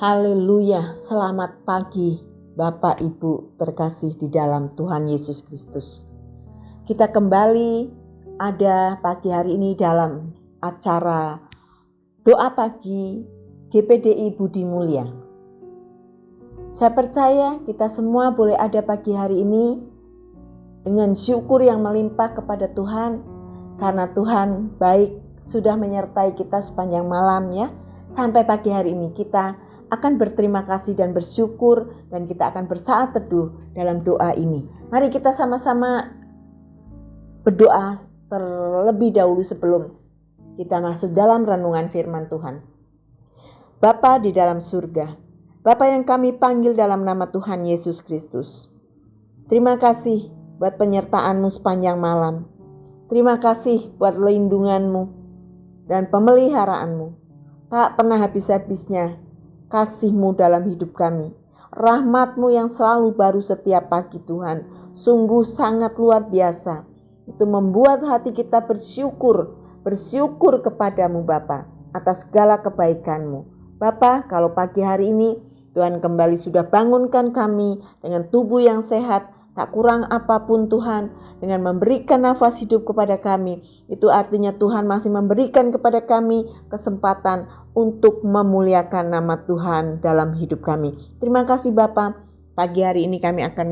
Haleluya, selamat pagi Bapak Ibu terkasih di dalam Tuhan Yesus Kristus. Kita kembali ada pagi hari ini dalam acara doa pagi GPDI Budi Mulia. Saya percaya kita semua boleh ada pagi hari ini dengan syukur yang melimpah kepada Tuhan, karena Tuhan baik sudah menyertai kita sepanjang malam ya. Sampai pagi hari ini kita akan berterima kasih dan bersyukur, dan kita akan bersaat teduh dalam doa ini. Mari kita sama-sama berdoa terlebih dahulu sebelum kita masuk dalam renungan firman Tuhan. Bapa di dalam surga, Bapa yang kami panggil dalam nama Tuhan Yesus Kristus, terima kasih buat penyertaan-Mu sepanjang malam. Terima kasih buat lindungan-Mu dan pemeliharaan-Mu. Tak pernah habis-habisnya kasih-Mu dalam hidup kami. Rahmat-Mu yang selalu baru setiap pagi Tuhan, sungguh sangat luar biasa. Itu membuat hati kita bersyukur kepadamu Bapa atas segala kebaikan-Mu. Bapa, kalau pagi hari ini Tuhan kembali sudah bangunkan kami dengan tubuh yang sehat, tak kurang apapun Tuhan, dengan memberikan nafas hidup kepada kami, itu artinya Tuhan masih memberikan kepada kami kesempatan untuk memuliakan nama Tuhan dalam hidup kami. Terima kasih Bapa. Pagi hari ini kami akan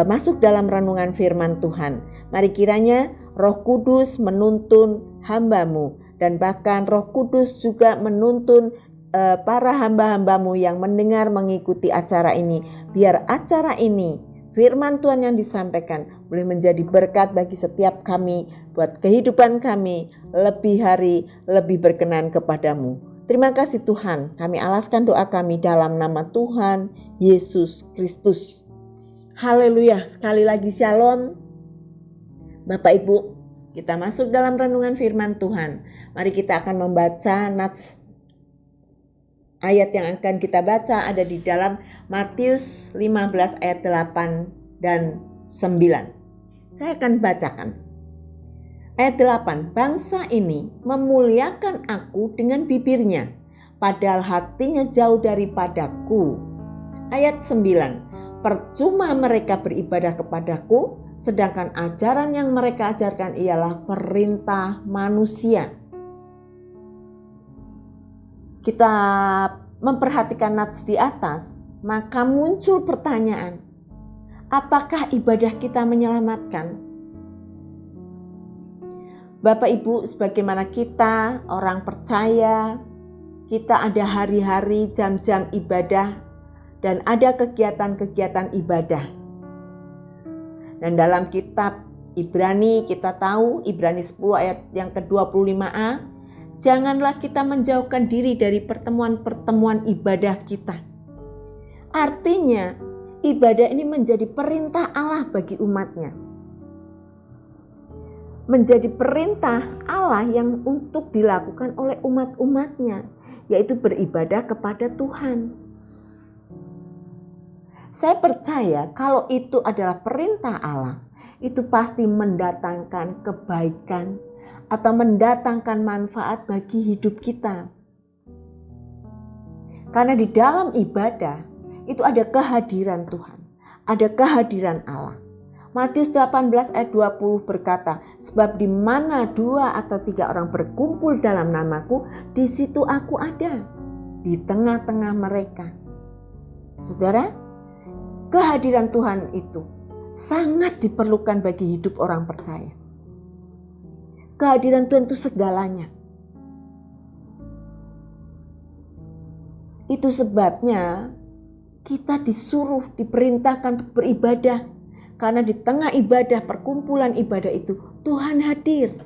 masuk dalam renungan firman Tuhan. Mari kiranya Roh Kudus menuntun hamba-Mu, dan bahkan Roh Kudus juga menuntun para hamba-hamba-Mu yang mendengar mengikuti acara ini. Biar acara ini, firman Tuhan yang disampaikan boleh menjadi berkat bagi setiap kami, buat kehidupan kami lebih berkenan kepadamu. Terima kasih Tuhan, kami alaskan doa kami dalam nama Tuhan Yesus Kristus. Haleluya, sekali lagi shalom. Bapak Ibu, kita masuk dalam renungan firman Tuhan. Mari kita akan membaca nats. Ayat yang akan kita baca ada di dalam Matius 15 ayat 8 dan 9. Saya akan bacakan. Ayat 8, bangsa ini memuliakan aku dengan bibirnya, padahal hatinya jauh daripadaku. Ayat 9, percuma mereka beribadah kepadaku, sedangkan ajaran yang mereka ajarkan ialah perintah manusia. Kita memperhatikan nats di atas, maka muncul pertanyaan, apakah ibadah kita menyelamatkan? Bapak Ibu, sebagaimana kita orang percaya, kita ada hari-hari jam-jam ibadah dan ada kegiatan-kegiatan ibadah. Dan dalam kitab Ibrani kita tahu, Ibrani 10 ayat yang ke-25a, janganlah kita menjauhkan diri dari pertemuan-pertemuan ibadah kita. Artinya, ibadah ini menjadi perintah Allah bagi umatnya. Menjadi perintah Allah yang untuk dilakukan oleh umat-umatnya, yaitu beribadah kepada Tuhan. Saya percaya kalau itu adalah perintah Allah, itu pasti mendatangkan kebaikan atau mendatangkan manfaat bagi hidup kita. Karena di dalam ibadah itu ada kehadiran Tuhan, ada kehadiran Allah. Matius 18 ayat 20 berkata, sebab di mana 2 atau 3 orang berkumpul dalam namaku, di situ aku ada, di tengah-tengah mereka. Saudara, kehadiran Tuhan itu sangat diperlukan bagi hidup orang percaya. Kehadiran Tuhan itu segalanya. Itu sebabnya kita disuruh, diperintahkan untuk beribadah. Karena di tengah ibadah, perkumpulan ibadah itu, Tuhan hadir.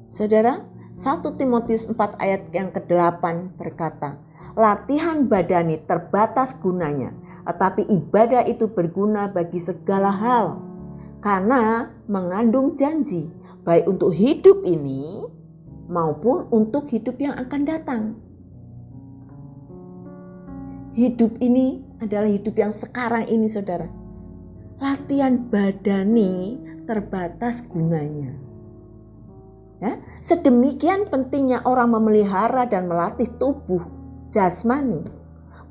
Saudara, 1 Timotius 4 ayat yang ke-8 berkata, latihan badani terbatas gunanya, tetapi ibadah itu berguna bagi segala hal, karena mengandung janji, baik untuk hidup ini maupun untuk hidup yang akan datang. Hidup ini adalah hidup yang sekarang ini, saudara. Latihan badani terbatas gunanya. Ya, Sedemikian pentingnya orang memelihara dan melatih tubuh jasmani,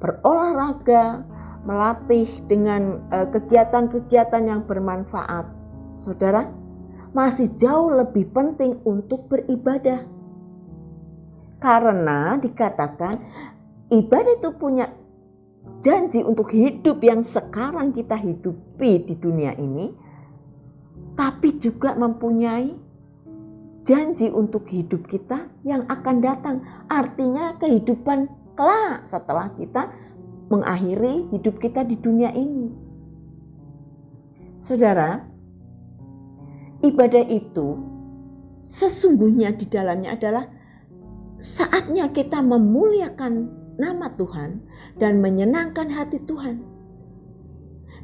berolahraga, melatih dengan kegiatan-kegiatan yang bermanfaat. Saudara, masih jauh lebih penting untuk beribadah. Karena dikatakan ibadah itu punya janji untuk hidup yang sekarang kita hidupi di dunia ini, tapi juga mempunyai janji untuk hidup kita yang akan datang. Artinya kehidupan kelak setelah kita mengakhiri hidup kita di dunia ini. Saudara, ibadah itu sesungguhnya di dalamnya adalah saatnya kita memuliakan nama Tuhan dan menyenangkan hati Tuhan.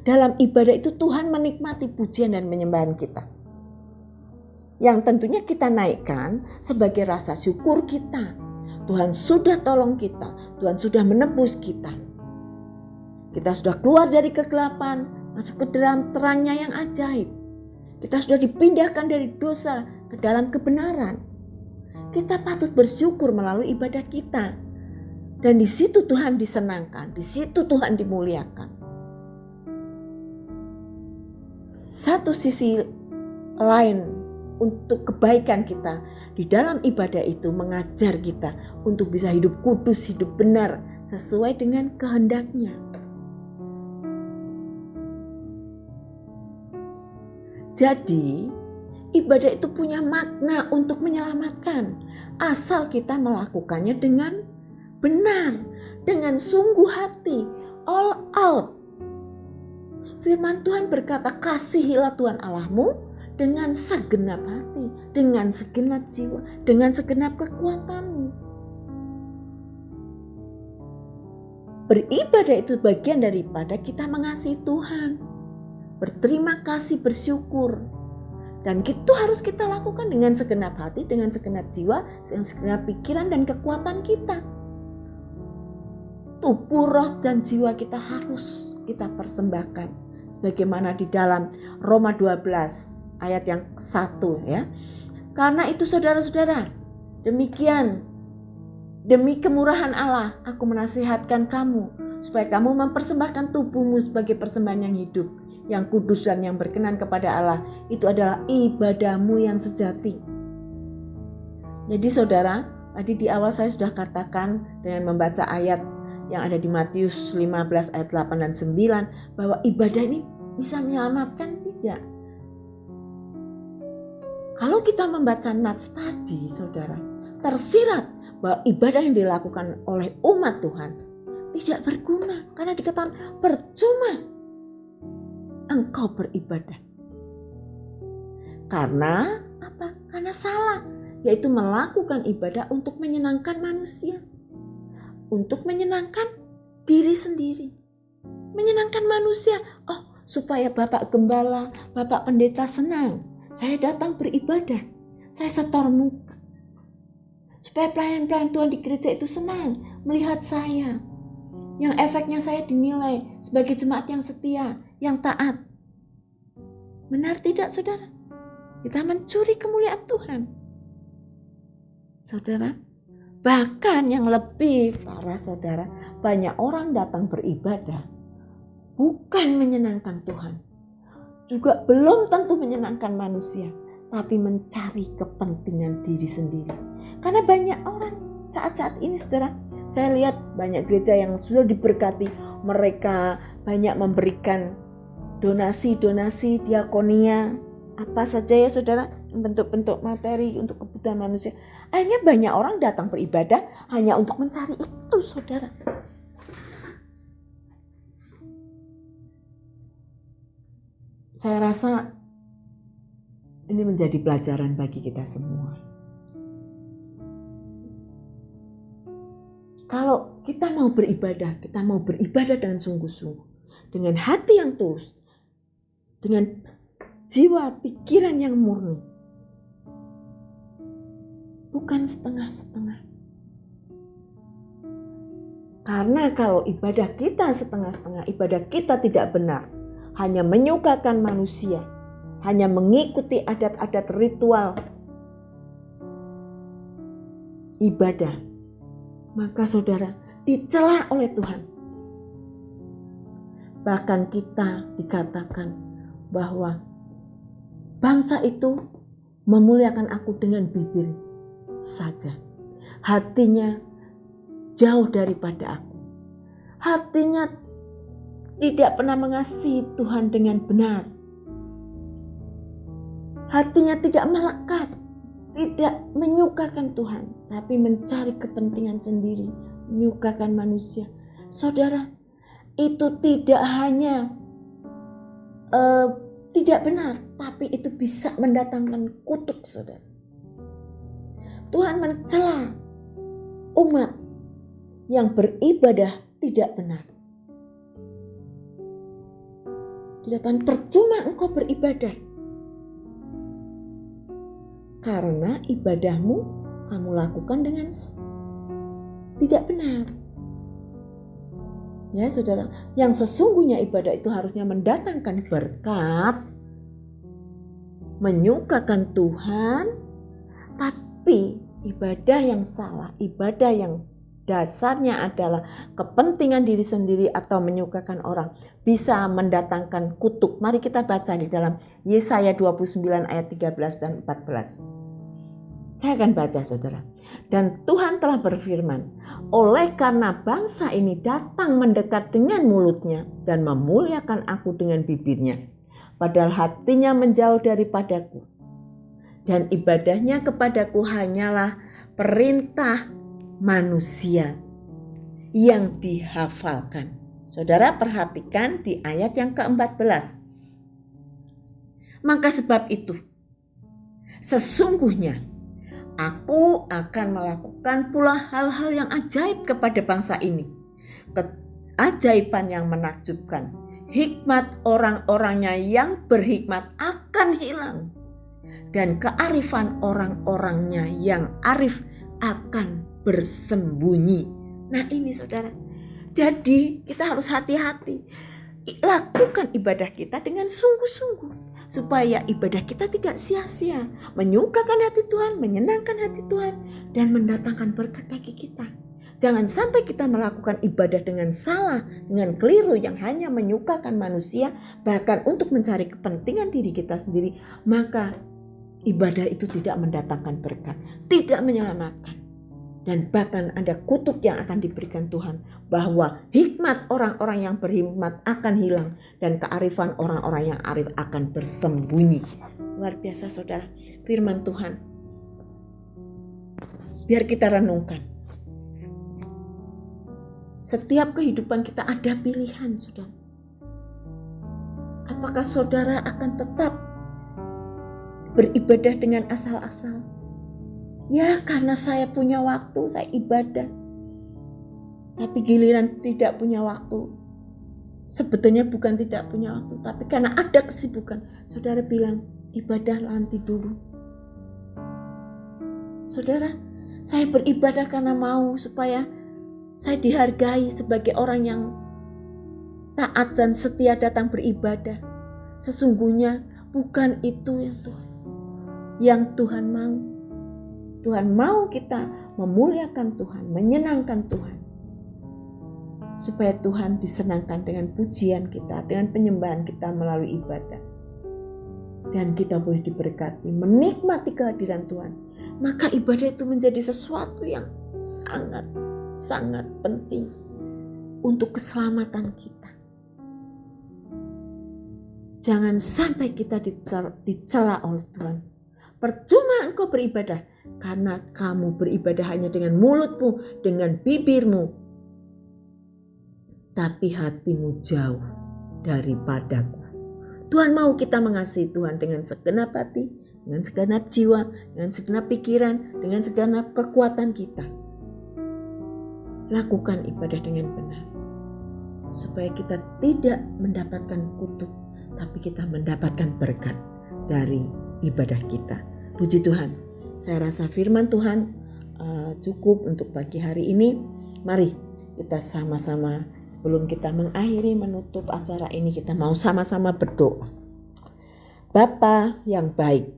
Dalam ibadah itu Tuhan menikmati pujian dan penyembahan kita, yang tentunya kita naikkan sebagai rasa syukur kita. Tuhan sudah tolong kita, Tuhan sudah menebus kita. Kita sudah keluar dari kegelapan, masuk ke dalam terangnya yang ajaib. Kita sudah dipindahkan dari dosa ke dalam kebenaran. Kita patut bersyukur melalui ibadah kita. Dan di situ Tuhan disenangkan, di situ Tuhan dimuliakan. Satu sisi lain untuk kebaikan kita di dalam ibadah itu mengajar kita untuk bisa hidup kudus, hidup benar sesuai dengan kehendaknya. Jadi ibadah itu punya makna untuk menyelamatkan asal kita melakukannya dengan benar, dengan sungguh hati, all out. Firman Tuhan berkata, kasihilah Tuhan Allahmu dengan segenap hati, dengan segenap jiwa, dengan segenap kekuatanmu. Beribadah itu bagian daripada kita mengasihi Tuhan, berterima kasih, bersyukur. Dan itu harus kita lakukan dengan segenap hati, dengan segenap jiwa, dengan segenap pikiran dan kekuatan kita. Tubuh, roh, dan jiwa kita harus kita persembahkan. Sebagaimana di dalam Roma 12 ayat yang 1 ya. Karena itu saudara-saudara, demikian demi kemurahan Allah aku menasihatkan kamu supaya kamu mempersembahkan tubuhmu sebagai persembahan yang hidup, yang kudus dan yang berkenan kepada Allah. Itu adalah ibadahmu yang sejati. Jadi saudara, tadi di awal saya sudah katakan dengan membaca ayat yang ada di Matius 15 ayat 8 dan 9 bahwa ibadah ini bisa menyelamatkan, tidak. Kalau kita membaca nats tadi, saudara, tersirat bahwa ibadah yang dilakukan oleh umat Tuhan tidak berguna. Karena dikatakan percuma engkau beribadah. Karena apa? Karena salah, yaitu melakukan ibadah untuk menyenangkan manusia. Untuk menyenangkan diri sendiri. Menyenangkan manusia. Oh, supaya Bapak Gembala, Bapak Pendeta senang. Saya datang beribadah, saya setor muka. Supaya pelayan-pelayan Tuhan di gereja itu senang melihat saya. Yang efeknya saya dinilai sebagai jemaat yang setia, yang taat. Benar tidak saudara? Kita mencuri kemuliaan Tuhan. Saudara, bahkan yang lebih parah saudara, banyak orang datang beribadah bukan menyenangkan Tuhan. Juga belum tentu menyenangkan manusia, tapi mencari kepentingan diri sendiri. Karena banyak orang saat-saat ini saudara, saya lihat banyak gereja yang sudah diberkati, mereka banyak memberikan donasi-donasi diakonia, apa saja ya saudara, bentuk-bentuk materi untuk kebutuhan manusia. Akhirnya banyak orang datang beribadah hanya untuk mencari itu saudara. Saya rasa ini menjadi pelajaran bagi kita semua. Kalau kita mau beribadah dengan sungguh-sungguh, dengan hati yang tulus, dengan jiwa pikiran yang murni, bukan setengah-setengah. Karena kalau ibadah kita setengah-setengah, ibadah kita tidak benar, hanya menyukakan manusia, hanya mengikuti adat-adat ritual, ibadah, maka saudara dicela oleh Tuhan. Bahkan kita dikatakan bahwa bangsa itu memuliakan aku dengan bibir saja, hatinya jauh daripada aku. Hatinya tidak pernah mengasihi Tuhan dengan benar. Hatinya tidak melekat, tidak menyukakan Tuhan, tapi mencari kepentingan sendiri, menyukakan manusia. Saudara, itu tidak hanya tidak benar, tapi itu bisa mendatangkan kutuk, saudara. Tuhan mencela umat yang beribadah tidak benar. Dikatakan percuma engkau beribadah, karena ibadahmu kamu lakukan dengan tidak benar. Ya saudara, yang sesungguhnya ibadah itu harusnya mendatangkan berkat, menyukakan Tuhan, tapi ibadah yang salah, ibadah yang dasarnya adalah kepentingan diri sendiri atau menyukakan orang, bisa mendatangkan kutuk. Mari kita baca di dalam Yesaya 29 ayat 13 dan 14. Saya akan baca, saudara. Dan Tuhan telah berfirman, oleh karena bangsa ini datang mendekat dengan mulutnya dan memuliakan aku dengan bibirnya, padahal hatinya menjauh daripadaku, dan ibadahnya kepadaku hanyalah perintah manusia yang dihafalkan. Saudara perhatikan di ayat yang ke-14. Maka sebab itu, sesungguhnya aku akan melakukan pula hal-hal yang ajaib kepada bangsa ini. Keajaiban yang menakjubkan. Hikmat orang-orangnya yang berhikmat akan hilang. Dan kearifan orang-orangnya yang arif akan bersembunyi. Nah ini saudara. Jadi kita harus hati-hati. Lakukan ibadah kita dengan sungguh-sungguh. Supaya ibadah kita tidak sia-sia, menyukakan hati Tuhan, menyenangkan hati Tuhan, dan mendatangkan berkat bagi kita. Jangan sampai kita melakukan ibadah dengan salah, dengan keliru yang hanya menyukakan manusia, bahkan untuk mencari kepentingan diri kita sendiri, maka ibadah itu tidak mendatangkan berkat, tidak menyelamatkan. Dan bahkan ada kutuk yang akan diberikan Tuhan, bahwa hikmat orang-orang yang berhikmat akan hilang dan kearifan orang-orang yang arif akan bersembunyi. Luar biasa saudara, firman Tuhan. Biar kita renungkan. Setiap kehidupan kita ada pilihan, saudara. Apakah saudara akan tetap beribadah dengan asal-asal? Ya karena saya punya waktu, saya ibadah. Tapi giliran tidak punya waktu. Sebetulnya bukan tidak punya waktu, tapi karena ada kesibukan. Saudara bilang, ibadah nanti dulu. Saudara, saya beribadah karena mau supaya saya dihargai sebagai orang yang taat dan setia datang beribadah. Sesungguhnya bukan itu yang Tuhan mau. Tuhan mau kita memuliakan Tuhan, menyenangkan Tuhan. Supaya Tuhan disenangkan dengan pujian kita, dengan penyembahan kita melalui ibadah. Dan kita boleh diberkati, menikmati kehadiran Tuhan. Maka ibadah itu menjadi sesuatu yang sangat penting untuk keselamatan kita. Jangan sampai kita dicela oleh Tuhan. Percuma engkau beribadah, karena kamu beribadah hanya dengan mulutmu, dengan bibirmu, tapi hatimu jauh daripadaku. Tuhan mau kita mengasihi Tuhan dengan segenap hati, dengan segenap jiwa, dengan segenap pikiran, dengan segenap kekuatan kita. Lakukan ibadah dengan benar, supaya kita tidak mendapatkan kutuk, tapi kita mendapatkan berkat dari ibadah kita. Puji Tuhan. Saya rasa firman Tuhan cukup untuk pagi hari ini. Mari kita sama-sama sebelum kita mengakhiri menutup acara ini, kita mau sama-sama berdoa. Bapa yang baik,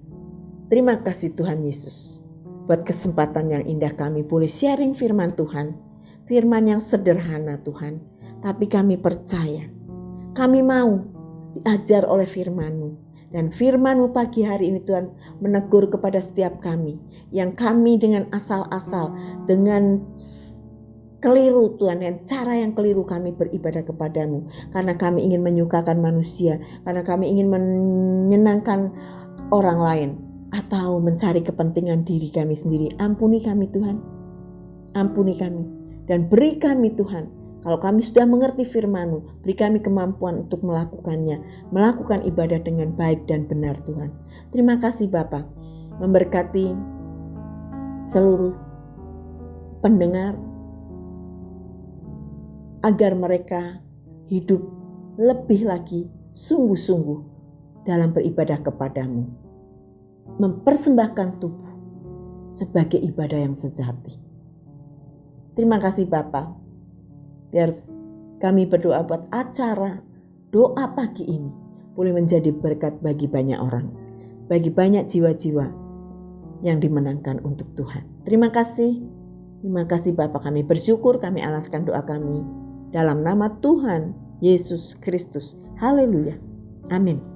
terima kasih Tuhan Yesus. buat kesempatan yang indah kami boleh sharing firman Tuhan. Firman yang sederhana Tuhan, tapi kami percaya. Kami mau diajar oleh firman-Mu. Dan firman-Mu pagi hari ini Tuhan menegur kepada setiap kami. Yang kami dengan asal-asal, dengan keliru Tuhan, dengan cara yang keliru kami beribadah kepadamu. Karena kami ingin menyukakan manusia, karena kami ingin menyenangkan orang lain, atau mencari kepentingan diri kami sendiri. Ampuni kami Tuhan, ampuni kami. Dan beri kami Tuhan, kalau kami sudah mengerti firman-Mu, beri kami kemampuan untuk melakukannya, melakukan ibadah dengan baik dan benar Tuhan. Terima kasih Bapa, memberkati seluruh pendengar, agar mereka hidup lebih lagi sungguh-sungguh dalam beribadah kepadamu. Mempersembahkan tubuh sebagai ibadah yang sejati. Terima kasih Bapa. Biar kami berdoa buat acara doa pagi ini boleh menjadi berkat bagi banyak orang, bagi banyak jiwa-jiwa yang dimenangkan untuk Tuhan. Terima kasih Bapa, kami bersyukur, kami alaskan doa kami dalam nama Tuhan Yesus Kristus. Haleluya. Amin.